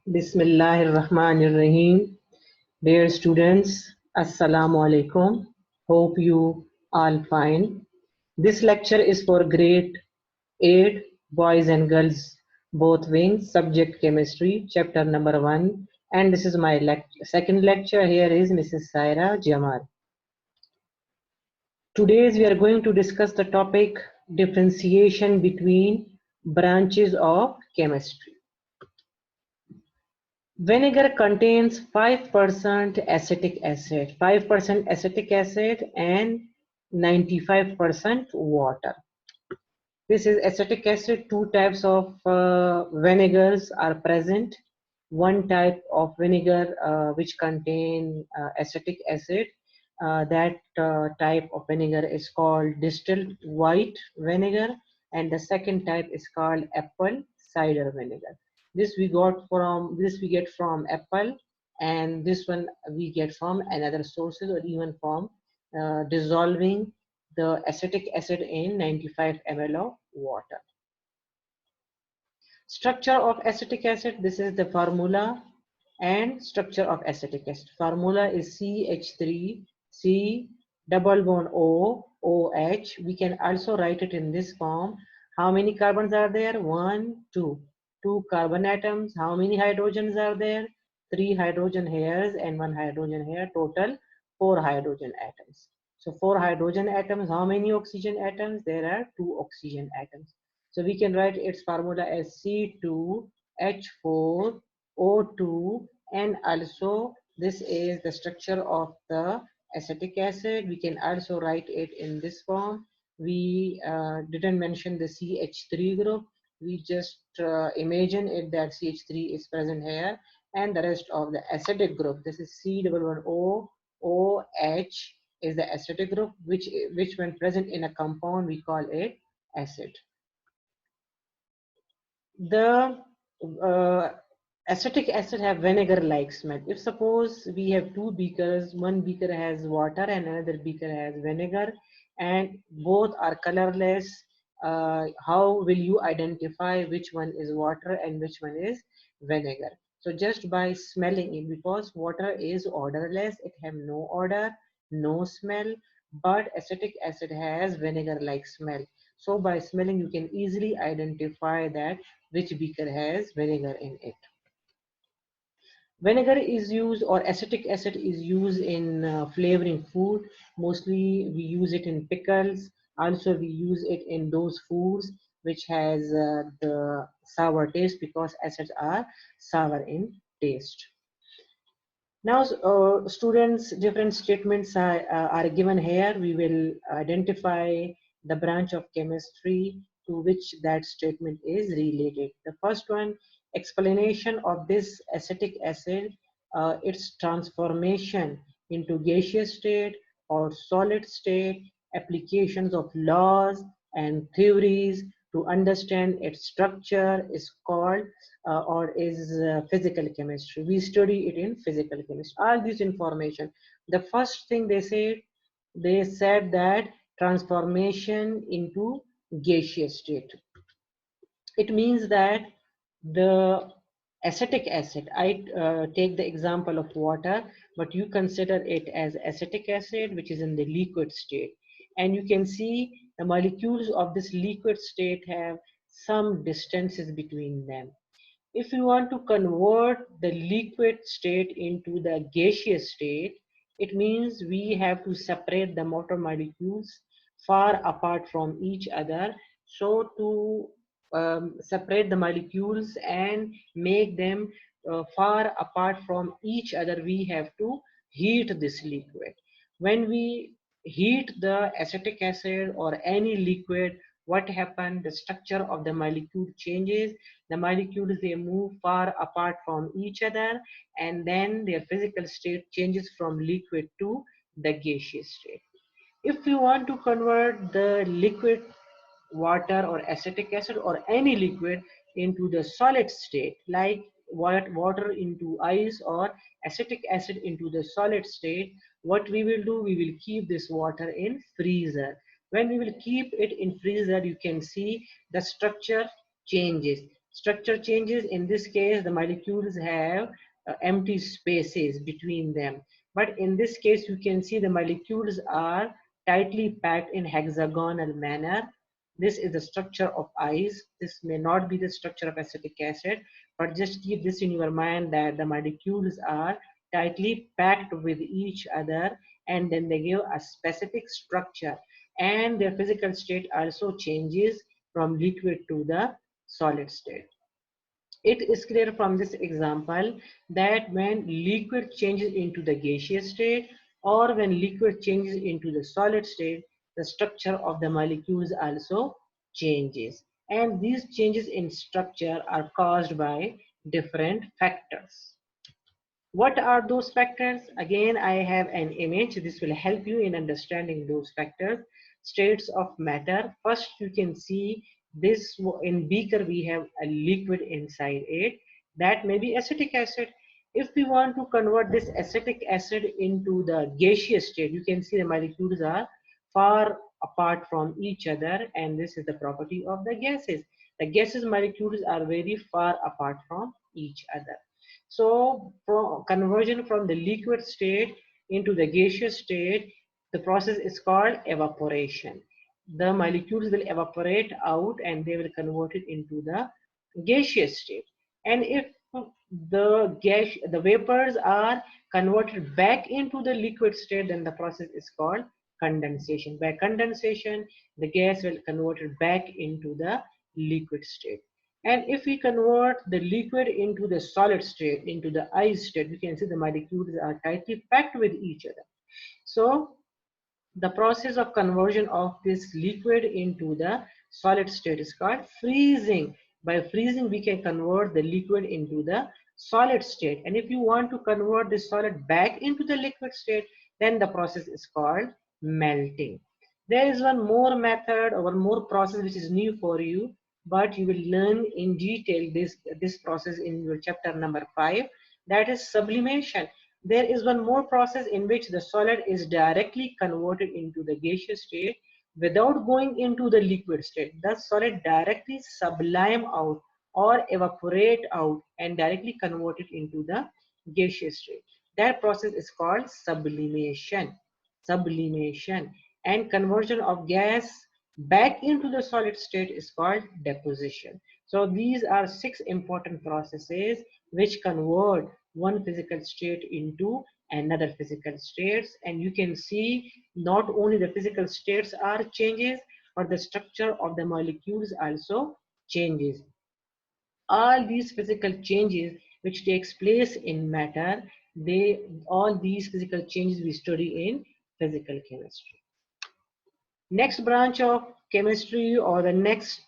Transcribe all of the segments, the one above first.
Bismillahirrahmanirrahim. Dear students, Assalamu alaikum. Hope you all fine. This lecture is for grade 8 boys and girls both wings, subject chemistry, chapter number 1. And this is my second lecture. Here is Mrs. Saira Jamal. Today we are going to discuss the topic differentiation between branches of chemistry. Vinegar contains 5% acetic acid, 5% acetic acid and 95% water. This is acetic acid. Two types of vinegars are present. One type of vinegar which contain acetic acid. That type of vinegar is called distilled white vinegar, and the second type is called apple cider vinegar. This we get from apple, and this one we get from another sources or even from dissolving the acetic acid in 95 ml of water. Structure of acetic acid, this is the formula, and structure of acetic acid. Formula is CH3, C double bond O, OH. We can also write it in this form. How many carbons are there? 1, 2. 2 carbon atoms. How many hydrogens are there? 3 hydrogen hairs and 1 hydrogen hair. Total 4 hydrogen atoms. So 4 hydrogen atoms. How many oxygen atoms? There are 2 oxygen atoms. So we can write its formula as C2H4O2, and also this is the structure of the acetic acid. We can also write it in this form. We didn't mention the CH3 group. We just imagine it that CH3 is present here, and the rest of the acidic group. This is C11O OH is the acidic group, which when present in a compound we call it acid. The acetic acid have vinegar-like smell. If suppose we have two beakers, one beaker has water and another beaker has vinegar, and both are colorless, how will you identify which one is water and which one is vinegar? So just by smelling it, because water is odorless, it have no odor, no smell, but acetic acid has vinegar-like smell. So by smelling, you can easily identify that which beaker has vinegar in it. Vinegar is used, or acetic acid is used in flavoring food. Mostly we use it in pickles. Also we use it in those foods which has the sour taste, because acids are sour in taste. Now students, different statements are given here. We will identify the branch of chemistry to which that statement is related. The first one, explanation of this acetic acid, its transformation into gaseous state or solid state, applications of laws and theories to understand its structure is called or is physical chemistry. We study it in physical chemistry. All this information. The first thing they said that transformation into gaseous state. It means that the acetic acid, I take the example of water, but you consider it as acetic acid, which is in the liquid state. And you can see the molecules of this liquid state have some distances between them. If you want to convert the liquid state into the gaseous state, it means we have to separate the motor molecules far apart from each other. So to separate the molecules and make them far apart from each other, we have to heat this liquid. When we heat the acetic acid or any liquid, what happens? The structure of the molecule changes. The molecules, they move far apart from each other, and then their physical state changes from liquid to the gaseous state. If you want to convert the liquid water or acetic acid or any liquid into the solid state, like water into ice or acetic acid into the solid state, what we will do, we will keep this water in freezer. When we will keep it in freezer, you can see the structure changes. Structure changes. In this case, the molecules have empty spaces between them. But in this case, you can see the molecules are tightly packed in hexagonal manner. This is the structure of ice. This may not be the structure of acetic acid, but just keep this in your mind that the molecules are tightly packed with each other, and then they give a specific structure, and their physical state also changes from liquid to the solid state. It is clear from this example that when liquid changes into the gaseous state or when liquid changes into the solid state, the structure of the molecules also changes. And these changes in structure are caused by different factors. What are those factors? Again, I have an image. This will help you in understanding those factors. States of matter. First, you can see this in beaker, we have a liquid inside it. That may be acetic acid. If we want to convert this acetic acid into the gaseous state, you can see the molecules are far apart from each other, and this is the property of the gases. The gases molecules are very far apart from each other. So conversion from the liquid state into the gaseous state, the process is called evaporation. The molecules will evaporate out and they will convert it into the gaseous state. And if the vapors are converted back into the liquid state, then the process is called condensation. By condensation, the gas will convert it back into the liquid state. And if we convert the liquid into the solid state, into the ice state, we can see the molecules are tightly packed with each other. So the process of conversion of this liquid into the solid state is called freezing. By freezing, we can convert the liquid into the solid state. And if you want to convert the solid back into the liquid state, then the process is called melting. There is one more method or one more process which is new for you, but you will learn in detail this process in your chapter number 5, that is sublimation. There is one more process in which the solid is directly converted into the gaseous state without going into the liquid state. The solid directly sublime out or evaporate out and directly convert it into the gaseous state. That process is called sublimation. Sublimation. And conversion of gas back into the solid state is called deposition. So these are 6 important processes which convert one physical state into another physical states. And you can see not only the physical states are changes, but the structure of the molecules also changes. All these physical changes which takes place in matter, all these physical changes we study in physical chemistry. Next branch of chemistry or the next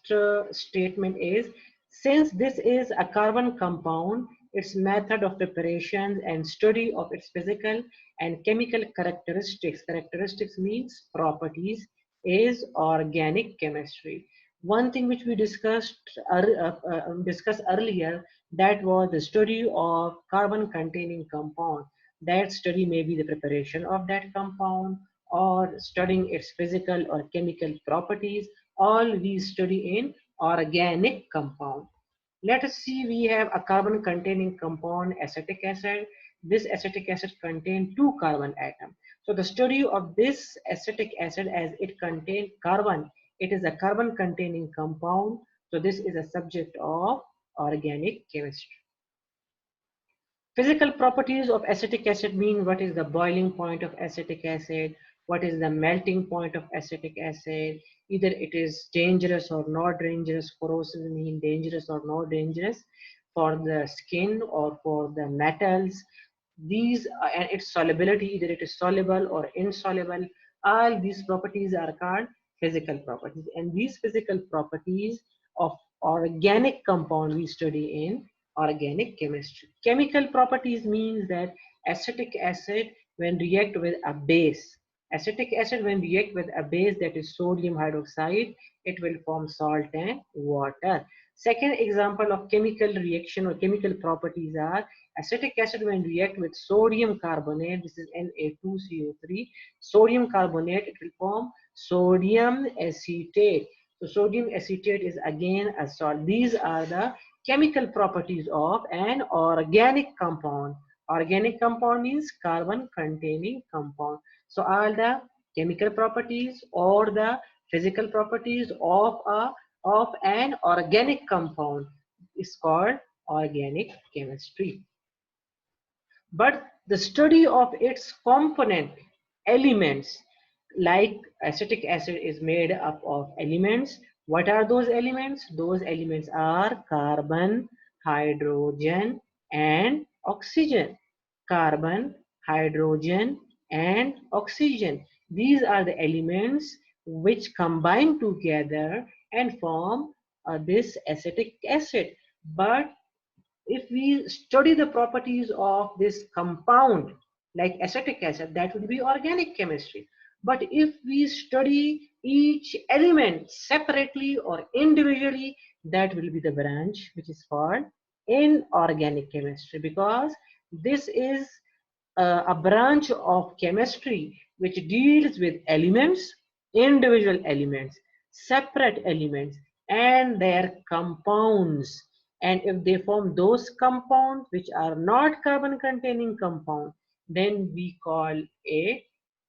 statement is, since this is a carbon compound, its method of preparation and study of its physical and chemical characteristics, characteristics means properties, is organic chemistry. One thing which we discussed earlier, that was the study of carbon containing compound. That study may be the preparation of that compound or studying its physical or chemical properties. All we study in organic compound. Let us see, we have a carbon containing compound, acetic acid. This acetic acid contains 2 carbon atoms. So the study of this acetic acid, as it contains carbon, it is a carbon containing compound. So this is a subject of organic chemistry. Physical properties of acetic acid mean what is the boiling point of acetic acid, what is the melting point of acetic acid, either it is dangerous or not dangerous, corrosive mean dangerous or not dangerous for the skin or for the metals. These and its solubility, either it is soluble or insoluble, all these properties are called physical properties. And these physical properties of organic compound we study in organic chemistry. Chemical properties means that acetic acid when react with a base, acetic acid when react with a base, that is sodium hydroxide, it will form salt and water. Second example of chemical reaction or chemical properties are acetic acid when react with sodium carbonate, this is Na2CO3, sodium carbonate, it will form sodium acetate. So sodium acetate is again a salt. These are the chemical properties of an organic compound. Organic compound means carbon containing compound. So all the chemical properties or the physical properties of an organic compound is called organic chemistry. But the study of its component elements, like acetic acid is made up of elements. What are those elements? Those elements are carbon, hydrogen, and oxygen. Carbon, hydrogen, and oxygen. These are the elements which combine together and form this acetic acid. But if we study the properties of this compound like acetic acid, that would be organic chemistry. But if we study each element separately or individually, that will be the branch which is called inorganic chemistry, because this is a branch of chemistry which deals with elements, individual elements, separate elements, and their compounds. And if they form those compounds which are not carbon containing compound, then we call it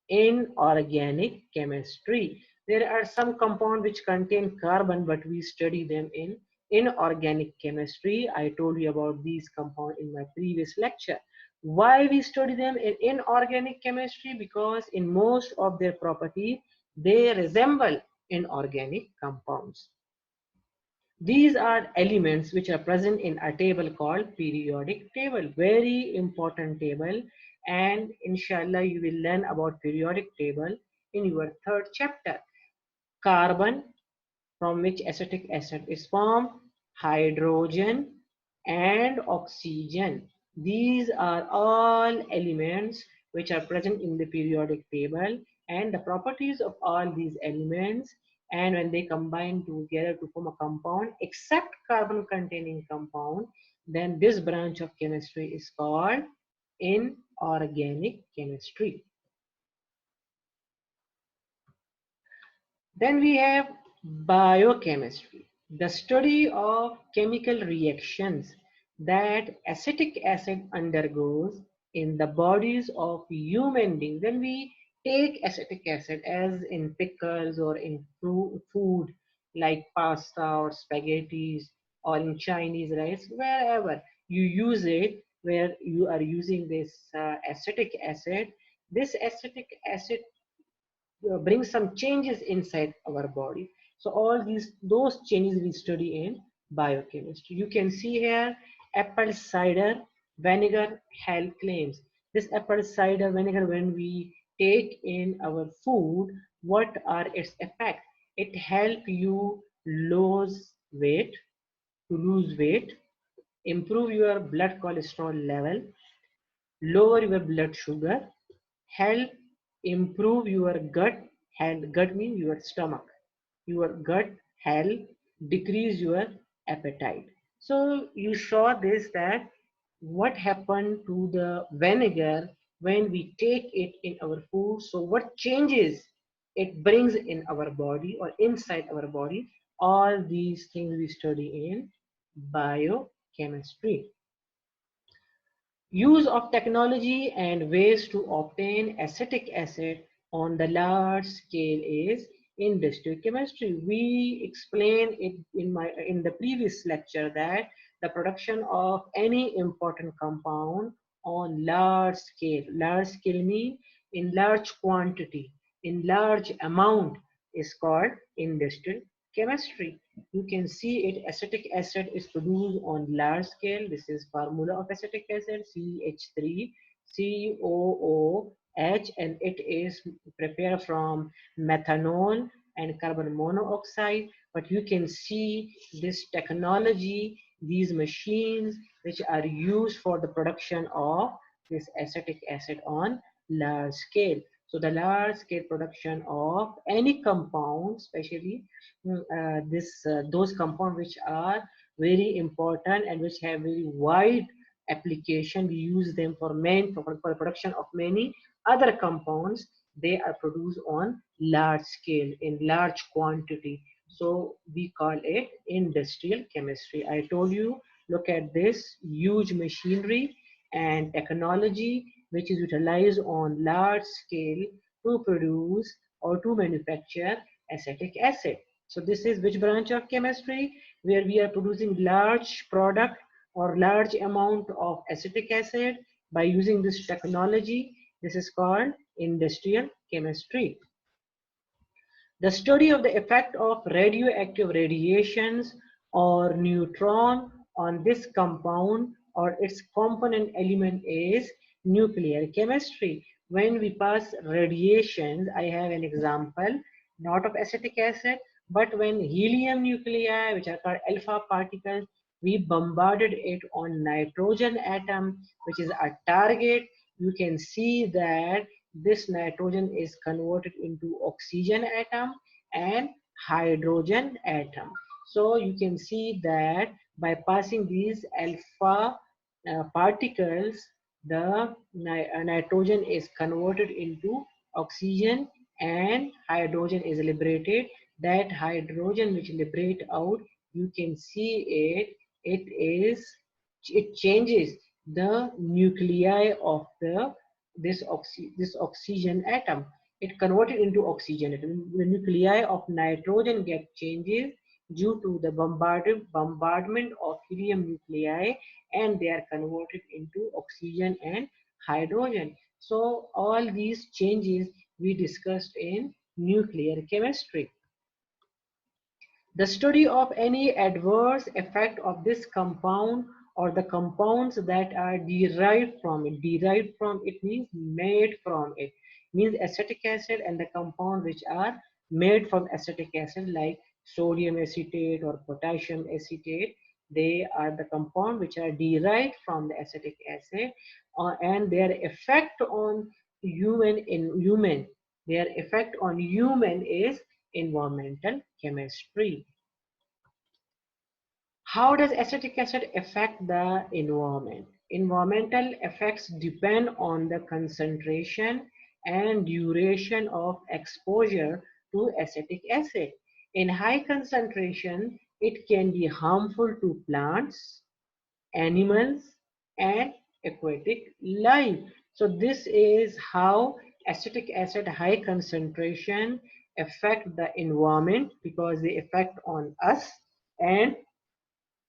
inorganic chemistry. There are some compounds which contain carbon, but we study them in inorganic chemistry. I told you about these compounds in my previous lecture. Why we study them in inorganic chemistry? Because in most of their properties, they resemble inorganic compounds. These are elements which are present in a table called periodic table. Very important table, and inshallah you will learn about periodic table in your third chapter. Carbon, from which acetic acid is formed, hydrogen, and oxygen. These are all elements which are present in the periodic table, and the properties of all these elements, and when they combine together to form a compound except carbon containing compound, then this branch of chemistry is called inorganic chemistry. Then we have biochemistry, the study of chemical reactions that acetic acid undergoes in the bodies of human beings. When we take acetic acid, as in pickles or in food like pasta or spaghettis or in Chinese rice, wherever you use it, where you are using this acetic acid, this acetic acid bring some changes inside our body. So all those changes we study in biochemistry. You can see here apple cider vinegar health claims. This apple cider vinegar, when we take in our food, what are its effects? It help you lose weight, improve your blood cholesterol level, lower your blood sugar, help improve your gut health. Gut means your stomach. Your gut health, decrease your appetite. So you saw this, that what happened to the vinegar when we take it in our food. So what changes it brings in our body or inside our body. All these things we study in biochemistry. Use of technology and ways to obtain acetic acid on the large scale is industrial chemistry. We explained it in the previous lecture that the production of any important compound on large scale. Large scale means in large quantity, in large amount, is called industrial chemistry. You can see it, acetic acid is produced on large scale. This is formula of acetic acid, CH3 COOH, and it is prepared from methanol and carbon monoxide. But you can see this technology, these machines which are used for the production of this acetic acid on large scale. So the large scale production of any compound, especially those compounds which are very important and which have very wide application. We use them for for production of many other compounds. They are produced on large scale in large quantity. So we call it industrial chemistry. I told you Look at this huge machinery and technology which is utilized on large scale to produce or to manufacture acetic acid. So this is which branch of chemistry where we are producing large product or large amount of acetic acid by using this technology. This is called industrial chemistry. The study of the effect of radioactive radiations or neutron on this compound or its component element is nuclear chemistry. When we pass radiations, I have an example, not of acetic acid, but when helium nuclei, which are called alpha particles, we bombarded it on nitrogen atom, which is a target. You can see that this nitrogen is converted into oxygen atom and hydrogen atom. So you can see that by passing these alpha particles, the nitrogen is converted into oxygen and hydrogen is liberated. That hydrogen which liberate out, you can see it changes the nuclei of this oxygen atom. It converted into oxygen atom. The nuclei of nitrogen get changes due to the bombardment of helium nuclei, and they are converted into oxygen and hydrogen. So all these changes we discussed in nuclear chemistry. The study of any adverse effect of this compound or the compounds that are derived from it. Derived from it means made from it. Means acetic acid and the compounds which are made from acetic acid like sodium acetate or potassium acetate. They are the compounds which are derived from the acetic acid and their effect on their effect on human is environmental chemistry. How does acetic acid affect the environment? Environmental effects depend on the concentration and duration of exposure to acetic acid. In high concentration, it can be harmful to plants, animals, and aquatic life. So this is how acetic acid high concentration affect the environment because they affect on us, and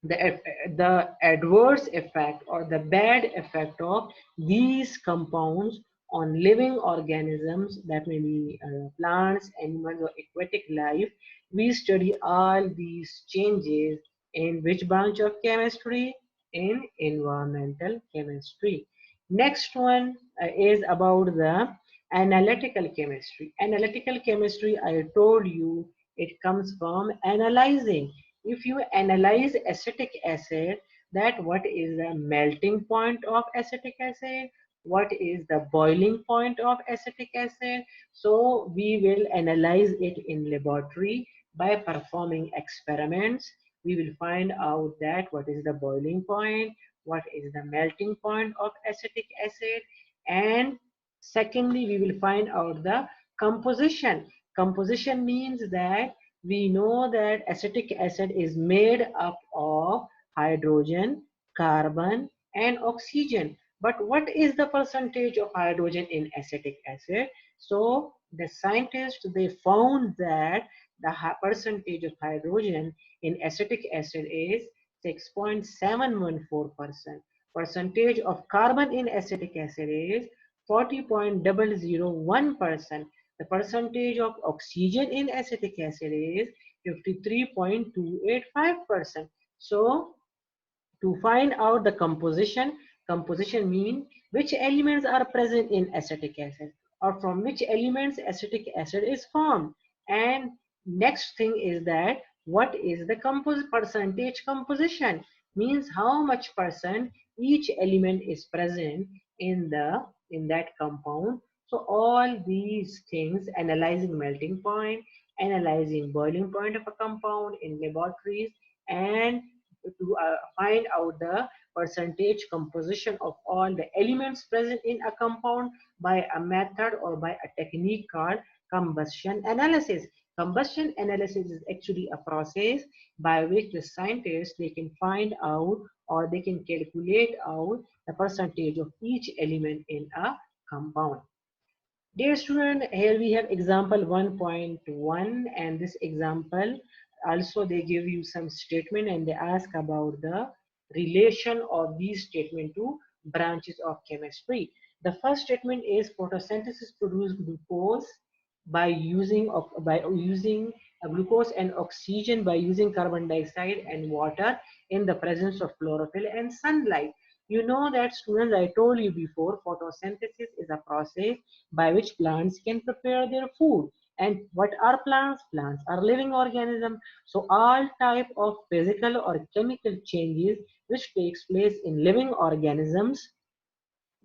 the adverse effect or the bad effect of these compounds on living organisms, that may be plants, animals, or aquatic life. We study all these changes in which branch of chemistry? In environmental chemistry. Next one is about the analytical chemistry. Analytical chemistry, I told you, it comes from analyzing. If you analyze acetic acid, that what is the melting point of acetic acid, what is the boiling point of acetic acid. So we will analyze it in laboratory by performing experiments. We will find out that what is the boiling point, what is the melting point of acetic acid, and secondly we will find out the composition. Composition means that we know that acetic acid is made up of hydrogen, carbon, and oxygen. But what is the percentage of hydrogen in acetic acid? So the scientists, they found that the percentage of hydrogen in acetic acid is 6.714%. Percentage of carbon in acetic acid is 40.001%. The percentage of oxygen in acetic acid is 53.285%. So to find out the composition means which elements are present in acetic acid or from which elements acetic acid is formed. And next thing is that what is the percentage composition, means how much percent each element is present in that compound. So all these things, analyzing melting point, analyzing boiling point of a compound in laboratories, and to find out the percentage composition of all the elements present in a compound by a method or by a technique called combustion analysis. Combustion analysis is actually a process by which the scientists they can find out or they can calculate out the percentage of each element in a compound. Dear student, here we have example 1.1, and this example also they give you some statement and they ask about the relation of these statement to branches of chemistry. The first statement is photosynthesis produce glucose by using glucose and oxygen by using carbon dioxide and water in the presence of chlorophyll and sunlight. You know that students, I told you before, photosynthesis is a process by which plants can prepare their food. And what are plants? Plants are living organisms. So all type of physical or chemical changes which takes place in living organisms,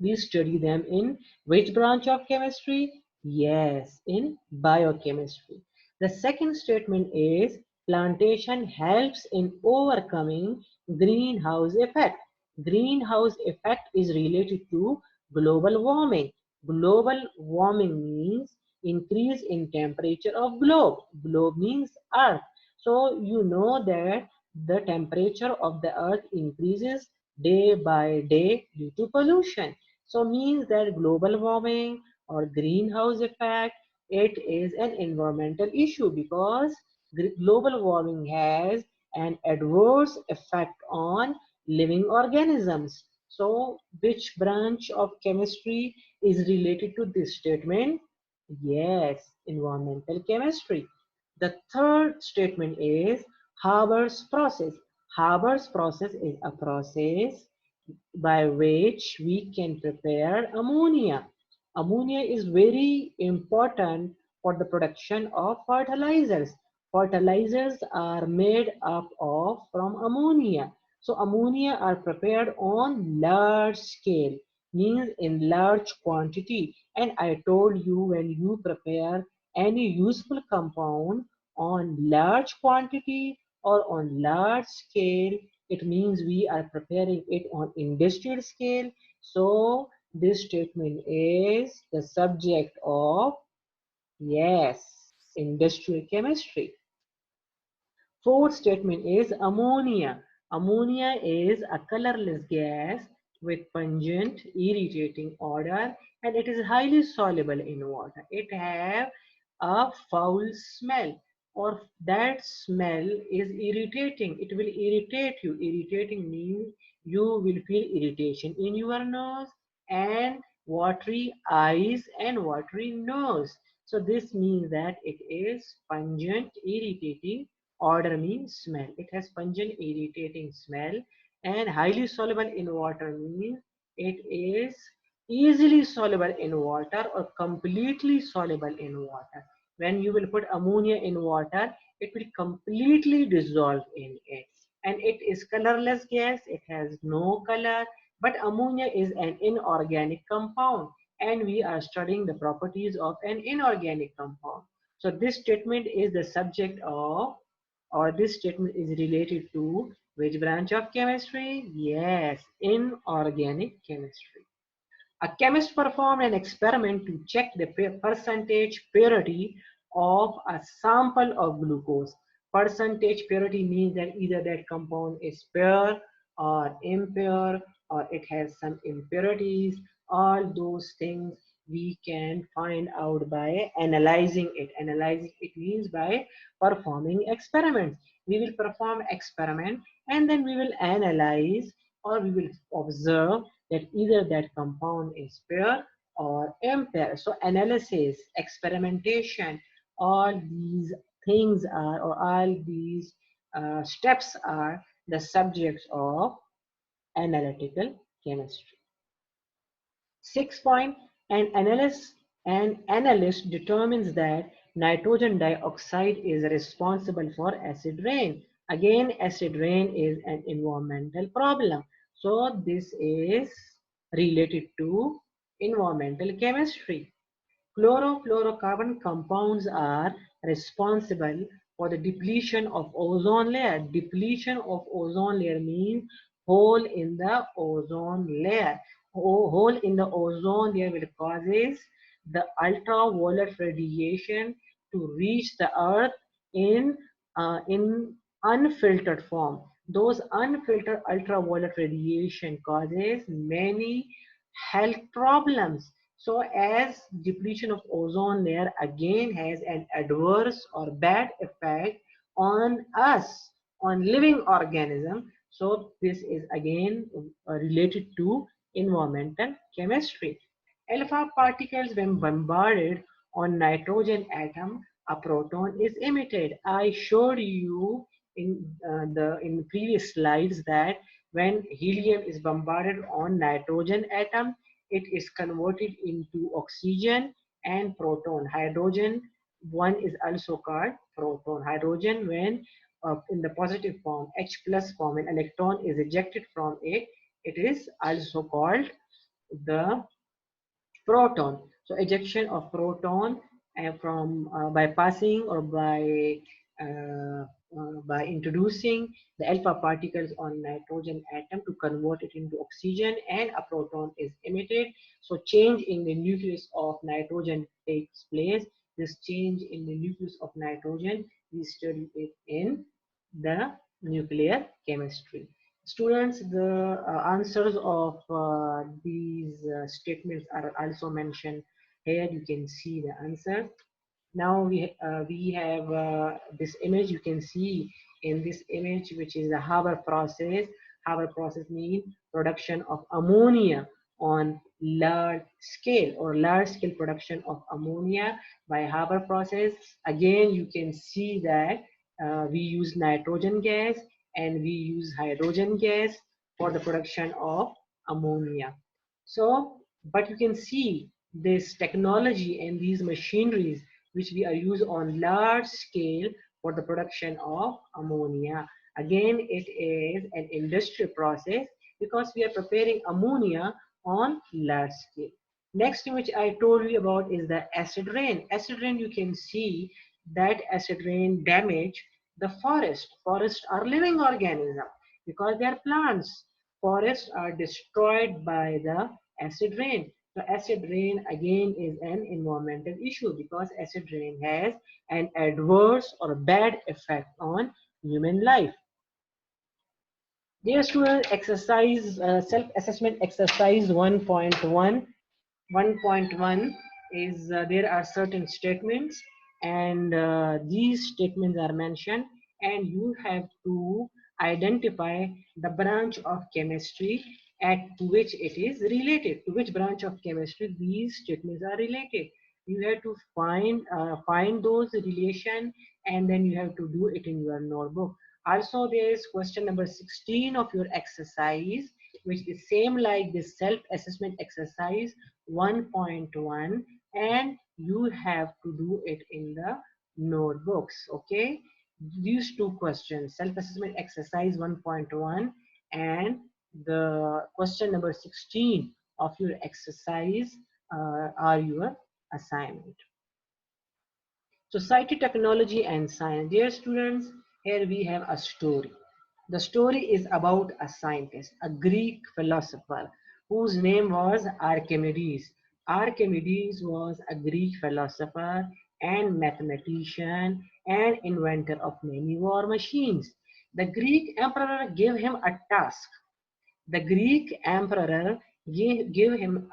we study them in which branch of chemistry? Yes, in biochemistry. The second statement is plantation helps in overcoming greenhouse effect. Greenhouse effect is related to global warming. Global warming means increase in temperature of globe. Globe means earth. So you know that the temperature of the earth increases day by day due to pollution. So means that global warming or greenhouse effect, it is an environmental issue because global warming has an adverse effect on living organisms. So which branch of chemistry is related to this statement? Yes, environmental chemistry. The third statement is Haber's process. Haber's process is a process by which we can prepare ammonia. Ammonia is very important for the production of fertilizers. Fertilizers are made up of from ammonia. So ammonia are prepared on large scale, means in large quantity. And I told you when you prepare any useful compound on large quantity or on large scale, it means we are preparing it on industrial scale. So this statement is the subject of, yes, industrial chemistry. Fourth statement is ammonia. Ammonia is a colorless gas with pungent, irritating odor, and it is highly soluble in water. It have a foul smell, or that smell is irritating. It will irritate you. Irritating means you will feel irritation in your nose and watery eyes and watery nose. So this means that it is pungent, irritating. Odor means smell. It has pungent, irritating smell, and highly soluble in water means it is easily soluble in water or completely soluble in water. When you will put ammonia in water, it will completely dissolve in it. And it is colorless gas, it has no color, but ammonia is an inorganic compound, and we are studying the properties of an inorganic compound. So this statement is the subject of, or this statement is related to which branch of chemistry? Yes, inorganic chemistry. A chemist performed an experiment to check the percentage purity of a sample of glucose. Percentage purity means that either that compound is pure or impure or it has some impurities. All those things we can find out by analyzing it. Analyzing it means by performing experiments. We will perform experiment and then we will analyze or we will observe that either that compound is pure or impure. So analysis, experimentation, all these things are, or all these steps are the subjects of analytical chemistry. 6 point, an analyst determines that nitrogen dioxide is responsible for acid rain. Again, acid rain is an environmental problem. So this is related to environmental chemistry. Chlorofluorocarbon compounds are responsible for the depletion of ozone layer. Depletion of ozone layer means hole in the ozone layer. Hole in the ozone layer will causes the ultraviolet radiation to reach the earth in in unfiltered form. Those unfiltered ultraviolet radiation causes many health problems. So as depletion of ozone layer again has an adverse or bad effect on us, on living organism. So this is again related to environmental chemistry. Alpha particles, when bombarded on nitrogen atom, a proton is emitted. I showed you in previous slides that when helium is bombarded on nitrogen atom, it is converted into oxygen and proton. Hydrogen one is also called proton. Hydrogen, when in the positive form, H plus form, an electron is ejected from it, it is also called the proton. So ejection of proton from by passing or by introducing the alpha particles on nitrogen atom to convert it into oxygen, and a proton is emitted. So change in the nucleus of nitrogen takes place. This change in the nucleus of nitrogen, we study it in the nuclear chemistry. Students, the answers of these statements are also mentioned here. You can see the answer. Now we have this image. You can see in this image, which is the Haber process. Haber process means production of ammonia on large scale, or large scale production of ammonia by Haber process. Again, you can see that we use nitrogen gas and we use hydrogen gas for the production of ammonia. So, but you can see this technology and these machineries which we are used on large scale for the production of ammonia. Again, it is an industrial process because we are preparing ammonia on large scale. Next, which I told you about, is the acid rain. Acid rain, you can see that acid rain damage the forest. Forests are living organisms because they are plants. Forests are destroyed by the acid rain. So acid rain again is an environmental issue because acid rain has an adverse or bad effect on human life. Dear students, exercise self-assessment exercise 1.1. 1.1 is there are certain statements, and these statements are mentioned, and you have to identify the branch of chemistry at which it is related, to which branch of chemistry these statements are related. You have to find those relation, and then you have to do it in your notebook. Also, there is question number 16 of your exercise, which is same like this self-assessment exercise 1.1, and you have to do it in the notebooks. Okay, these two questions, self-assessment exercise 1.1 and the question number 16 of your exercise are your assignment. Society, technology and science. Dear students, here we have a story. The story is about a scientist, a Greek philosopher whose name was Archimedes. Archimedes was a Greek philosopher and mathematician and inventor of many war machines. The Greek emperor gave him a task. The Greek emperor gave him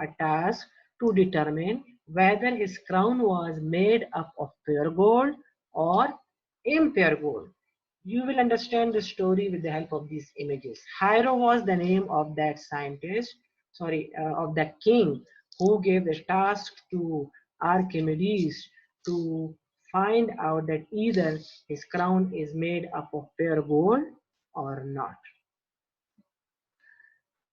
a task to determine whether his crown was made up of pure gold or impure gold. You will understand the story with the help of these images. Hiero was the name of that scientist, of the king who gave the task to Archimedes to find out that either his crown is made up of pure gold or not.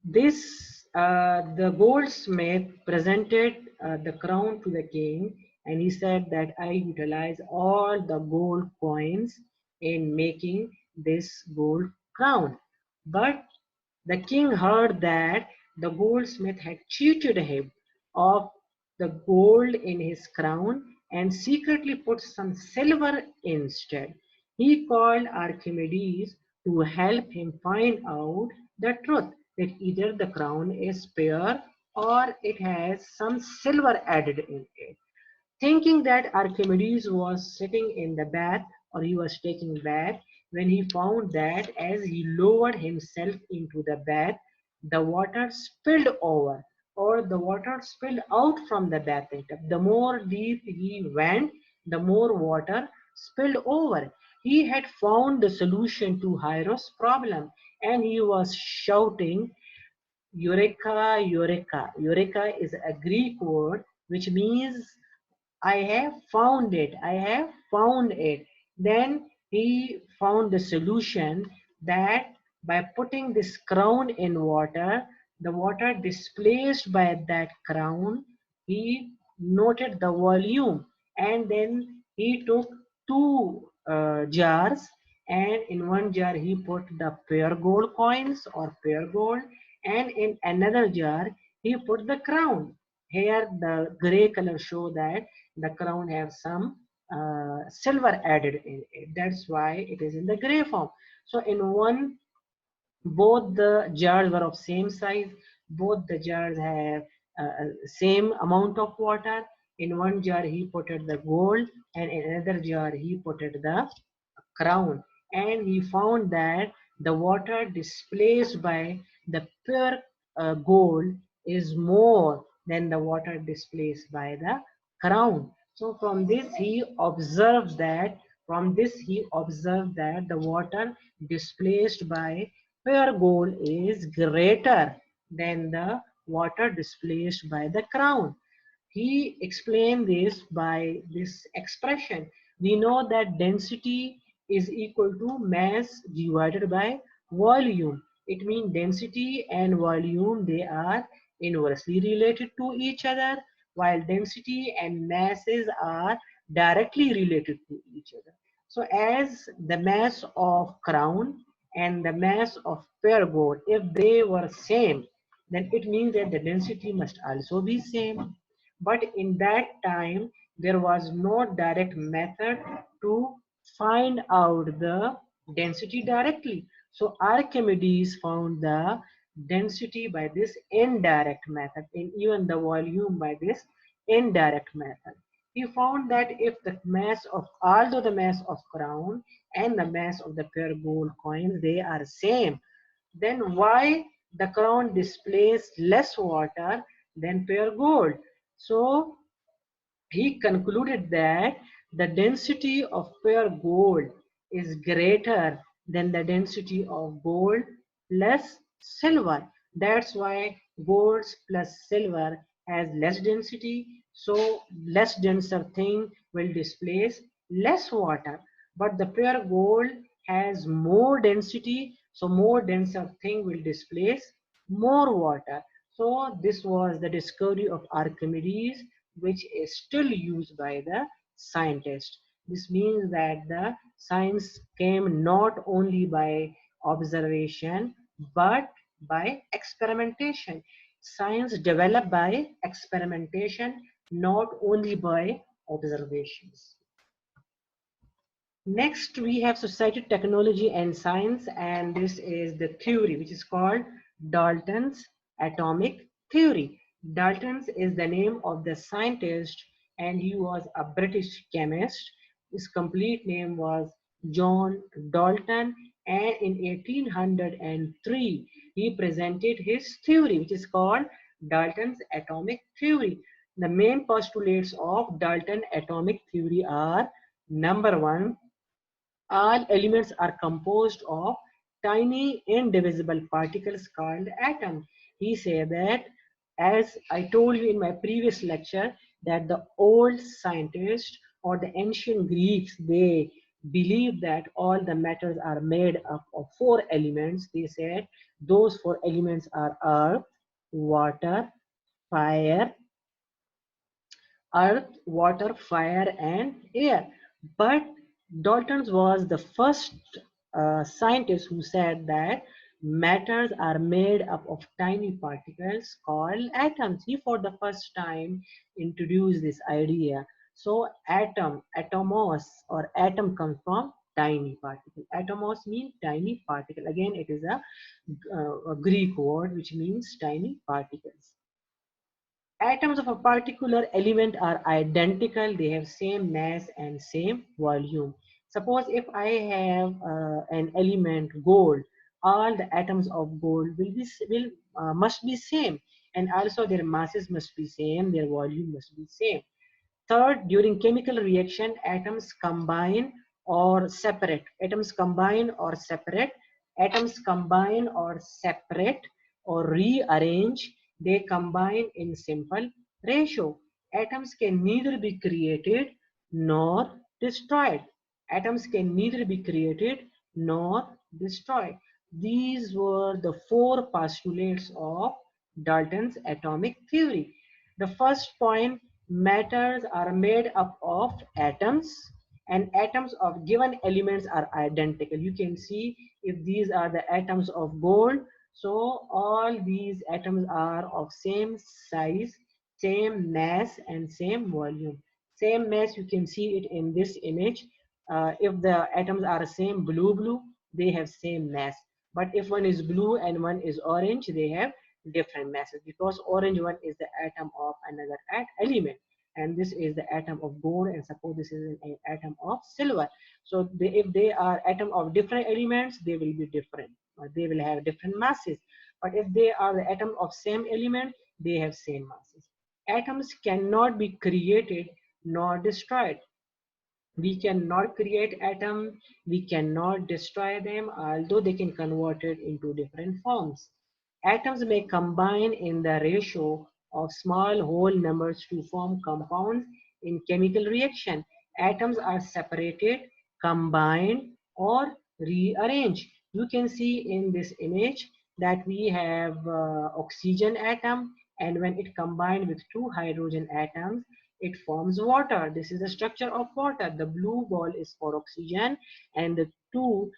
The goldsmith presented the crown to the king, and he said that I utilize all the gold coins in making this gold crown. But the king heard that the goldsmith had cheated him of the gold in his crown and secretly put some silver instead. He called Archimedes to help him find out the truth, that either the crown is pure or it has some silver added in it. Thinking that Archimedes was sitting in the bath or he was taking bath when he found that as he lowered himself into the bath, the water spilled over or the water spilled out from the bathing tub. The more deep he went, the more water spilled over. He had found the solution to Hieros' problem and he was shouting, Eureka, Eureka. Eureka is a Greek word which means I have found it. I have found it. Then he found the solution that by putting this crown in water, the water displaced by that crown, he noted the volume and then he took two jars and in one jar he put the pure gold coins or pure gold and in another jar he put the crown. Here the gray color show that the crown have some silver added in it. That's why it is in the gray form. So in one, both the jars were of same size. Both the jars have same amount of water. In one jar he put it the gold, and in another jar he put it the crown, and he found that the water displaced by the pure gold is more than the water displaced by the crown. So from this he observed that the water displaced by pure gold is greater than the water displaced by the crown. He explained this by this expression. We know that density is equal to mass divided by volume. It means density and volume, they are inversely related to each other, while density and masses are directly related to each other. So as the mass of crown and the mass of pure gold, if they were same, then it means that the density must also be same. But in that time, there was no direct method to find out the density directly. So Archimedes found the density by this indirect method and even the volume by this indirect method. He found that if the mass of, although the mass of crown and the mass of the pure gold coins, they are same, then why the crown displays less water than pure gold? So he concluded that the density of pure gold is greater than the density of gold plus silver. That's why gold plus silver has less density, so less denser thing will displace less water. But the pure gold has more density, so more denser thing will displace more water. So this was the discovery of Archimedes, which is still used by the scientists. This means that the science came not only by observation but by experimentation. Science developed by experimentation, not only by observations. Next, we have society, technology, and science, and this is the theory which is called Dalton's atomic theory. Dalton's is the name of the scientist, and he was a British chemist. His complete name was John Dalton, and in 1803 he presented his theory, which is called Dalton's atomic theory. The main postulates of Dalton atomic theory are: number one, all elements are composed of tiny indivisible particles called atoms. He said that, as I told you in my previous lecture, that the old scientists or the ancient Greeks, they believed that all the matters are made up of four elements. They said those four elements are earth, water, fire, earth, water, fire, and air. But Dalton was the first scientist who said that matters are made up of tiny particles called atoms. He, for the first time, introduced this idea. So, atom, atomos, or atom comes from tiny particle. Atomos means tiny particle. Again, it is a Greek word which means tiny particles. Atoms of a particular element are identical, they have same mass and same volume. Suppose if I have an element gold, all the atoms of gold will must be same, and also their masses must be same, their volume must be same. Third, during chemical reaction, atoms combine or separate. Atoms combine or separate. Atoms combine or separate or rearrange. They combine in simple ratio. Atoms can neither be created nor destroyed. Atoms can neither be created nor destroyed. These were the four postulates of Dalton's atomic theory. The first point, matters are made up of atoms, and atoms of given elements are identical. You can see if these are the atoms of gold, so all these atoms are of same size, same mass and same volume. Same mass, you can see it in this image. If the atoms are same blue, they have same mass. But if one is blue and one is orange, they have different masses, because orange one is the atom of another element, and this is the atom of gold, and suppose this is an atom of silver. So if they are atom of different elements, they will be different, they will have different masses. But if they are the atom of same element, they have same masses. Atoms cannot be created nor destroyed. We cannot create atoms, we cannot destroy them, although they can convert it into different forms. Atoms may combine in the ratio of small whole numbers to form compounds in chemical reaction. Atoms are separated, combined, or rearranged. You can see in this image that we have oxygen atom, and when it combined with two hydrogen atoms, it forms water. This is the structure of water. The blue ball is for oxygen, and the two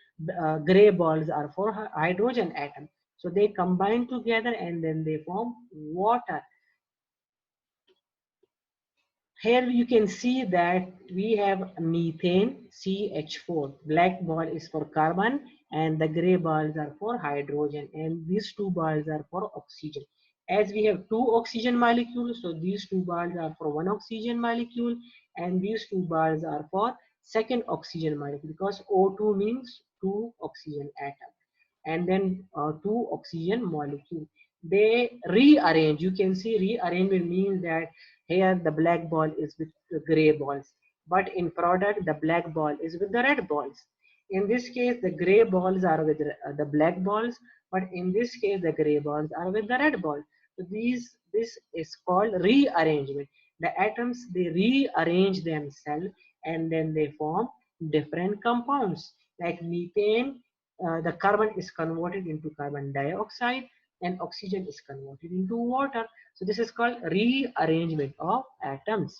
gray balls are for hydrogen atom. So they combine together and then they form water. Here you can see that we have methane, CH4. Black ball is for carbon and the gray balls are for hydrogen, and these two balls are for oxygen. As we have two oxygen molecules, so these two balls are for one oxygen molecule, and these two balls are for second oxygen molecule, because O2 means two oxygen atoms, and then two oxygen molecule. They rearrange. You can see rearrangement means that here the black ball is with the gray balls, but in product the black ball is with the red balls. In this case, the gray balls are with the black balls, but in this case the gray balls are with the red balls. So this is called rearrangement. The atoms, they rearrange themselves and then they form different compounds. Like methane, the carbon is converted into carbon dioxide and oxygen is converted into water. So this is called rearrangement of atoms.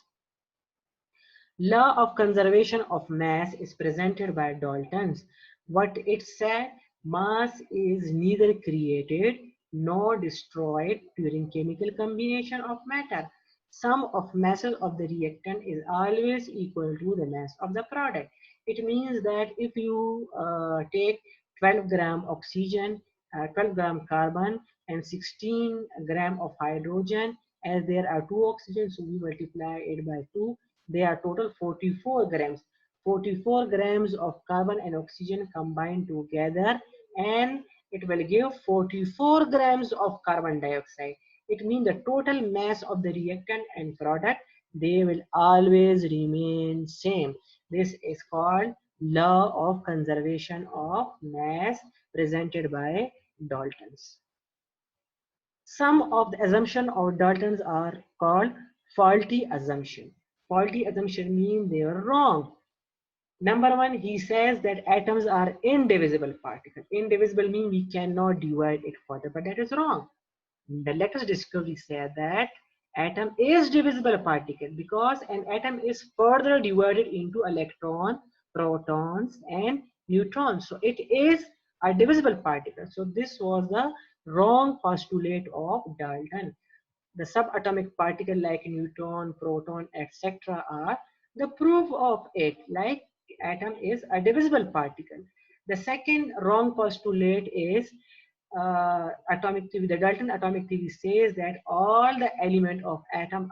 Law of conservation of mass is presented by Dalton's. What it said, mass is neither created nor destroyed during chemical combination of matter. Sum of masses of the reactant is always equal to the mass of the product. It means that if you take 12 gram oxygen, 12 gram carbon, and 16 gram of hydrogen, as there are two oxygens, so we multiply it by 2, they are total 44 grams. 44 grams of carbon and oxygen combined together, and it will give 44 grams of carbon dioxide. It means the total mass of the reactant and product, they will always remain same. This is called law of conservation of mass presented by Dalton's. Some of the assumptions of Dalton's are called faulty assumption. Faulty assumption means they are wrong. Number one, he says that atoms are indivisible particles. Indivisible means we cannot divide it further, but that is wrong. The latest discovery said that atom is divisible particle because an atom is further divided into electron, protons, and neutrons. So it is a divisible particle. So this was the wrong postulate of Dalton. The subatomic particle like neutron, proton, etc. are the proof of it, like atom is a divisible particle. The second wrong postulate is atomic theory, the Dalton atomic theory says that all the element of an atom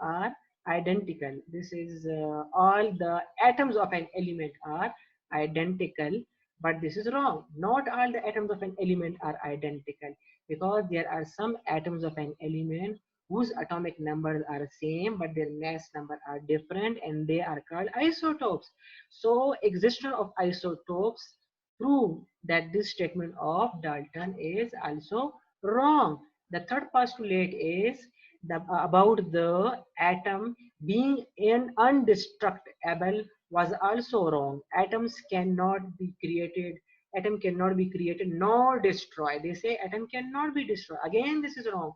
are identical. This is all the atoms of an element are identical, but this is wrong. Not all the atoms of an element are identical, because there are some atoms of an element whose atomic numbers are same but their mass number are different, and they are called isotopes. So existence of isotopes prove that this statement of Dalton is also wrong. The third postulate is about the atom being indestructible was also wrong. Atoms cannot be created. Atom cannot be created nor destroyed. They say atom cannot be destroyed. Again, this is wrong.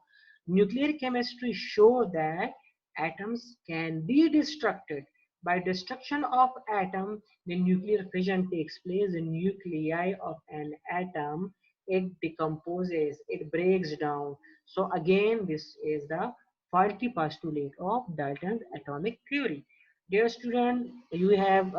Nuclear chemistry show that atoms can be destructed. By destruction of atom, the nuclear fission takes place. The nuclei of an atom, it decomposes, it breaks down. So again, this is the faulty postulate of Dalton's atomic theory. Dear student, you have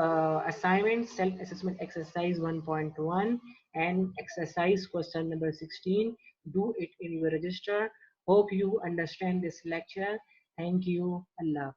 assignment self-assessment exercise 1.1 and exercise question number 16. Do it in your register. Hope you understand this lecture. Thank you. Allah.